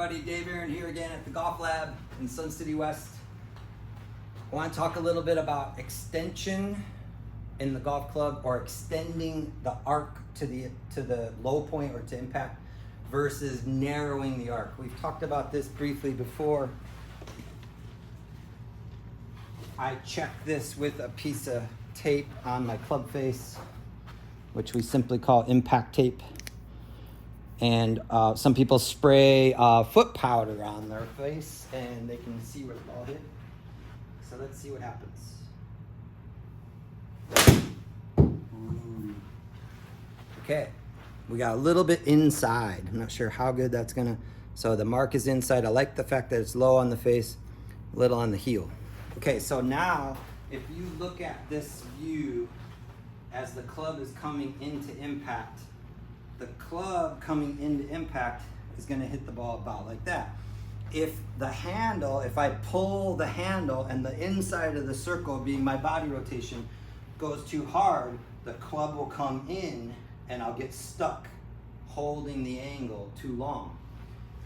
everybody, Dave Arend here again at the Golf Lab in Sun City West. I want to talk a little bit about extension in the golf club, or extending the arc to the low point or to impact versus narrowing the arc. We've talked about this briefly before. I checked this with a piece of tape on my club face, which we simply call impact tape. And some people spray foot powder on their face and they can see where the ball hit. So let's see what happens. Ooh. Okay, we got a little bit inside. I'm not sure how good that's gonna, so the mark is inside. I like the fact that it's low on the face, little on the heel. Okay, so now if you look at this view as the club is coming into impact, the club coming into impact is going to hit the ball about like that. If I pull the handle and the inside of the circle, being my body rotation, goes too hard, the club will come in and I'll get stuck holding the angle too long.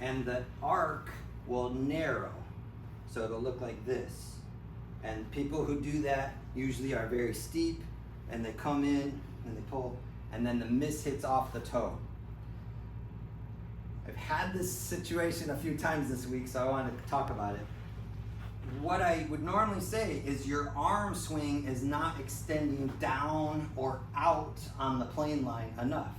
And the arc will narrow. So it'll look like this. And people who do that usually are very steep, and they come in and they pull, and then the miss hits off the toe. I've had this situation a few times this week, so I want to talk about it. What I would normally say is your arm swing is not extending down or out on the plane line enough.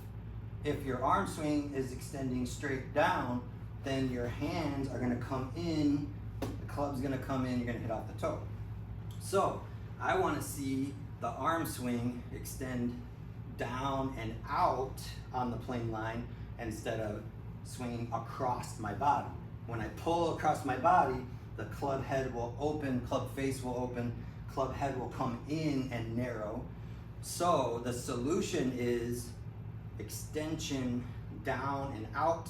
If your arm swing is extending straight down, then your hands are going to come in, the club's going to come in, you're going to hit off the toe. So I want to see the arm swing extend down and out on the plane line instead of swinging across my body. When I pull across my body, the club head will open, club face will open, club head will come in and narrow. So the solution is extension down and out,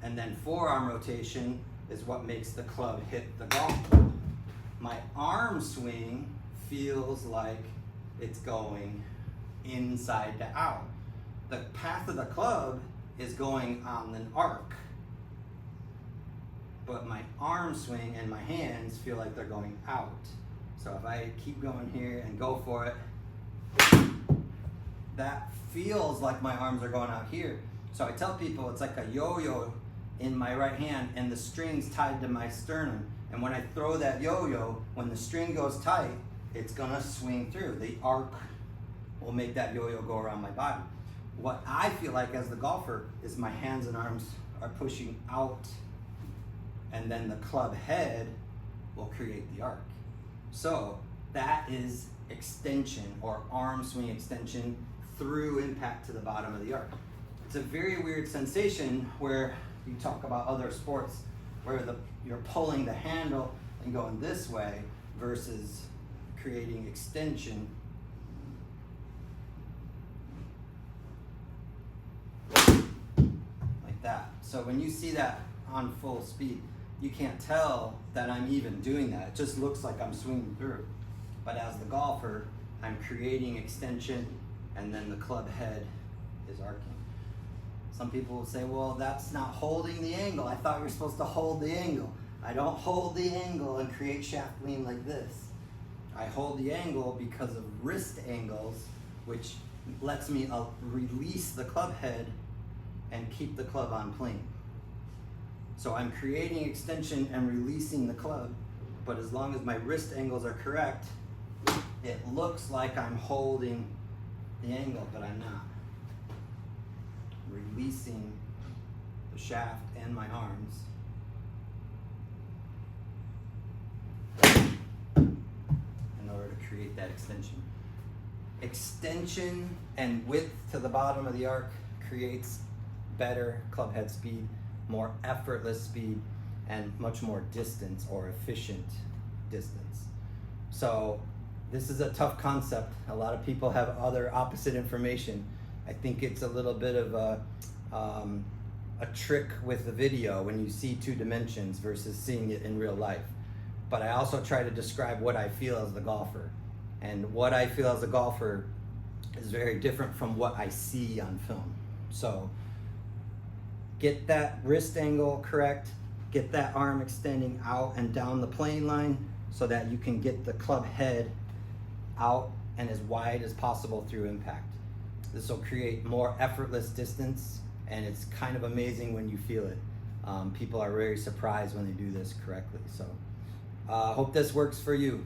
and then forearm rotation is what makes the club hit the golf ball. My arm swing feels like it's going inside to out. The path of the club is going on an arc, but my arm swing and my hands feel like they're going out. So if I keep going here and go for it, that feels like my arms are going out here. So I tell people it's like a yo-yo in my right hand and the string's tied to my sternum. And when I throw that yo-yo, when the string goes tight, it's gonna swing through. The arc will make that yo-yo go around my body. What I feel like as the golfer is my hands and arms are pushing out, and then the club head will create the arc. So that is extension, or arm swing extension through impact to the bottom of the arc. It's a very weird sensation where you talk about other sports where you're pulling the handle and going this way versus creating extension like that. So when you see that on full speed, you can't tell that I'm even doing that. It just looks like I'm swinging through. But as the golfer, I'm creating extension, and then the club head is arcing. Some people will say, well, that's not holding the angle. I thought you were supposed to hold the angle. I don't hold the angle and create shaft lean like this. I hold the angle because of wrist angles, which lets me release the club head and keep the club on plane. So I'm creating extension and releasing the club, but as long as my wrist angles are correct, it looks like I'm holding the angle, but I'm not. Releasing the shaft and my arms. In order to create that extension. Extension and width to the bottom of the arc creates better club head speed, more effortless speed, and much more distance, or efficient distance. So this is a tough concept. A lot of people have other opposite information. I think it's a little bit of a trick with the video when you see two dimensions versus seeing it in real life. But I also try to describe what I feel as the golfer. And what I feel as a golfer is very different from what I see on film. So Get that wrist angle correct, get that arm extending out and down the plane line so that you can get the club head out and as wide as possible through impact. This will create more effortless distance, and it's kind of amazing when you feel it. People are very surprised when they do this correctly. So hope this works for you.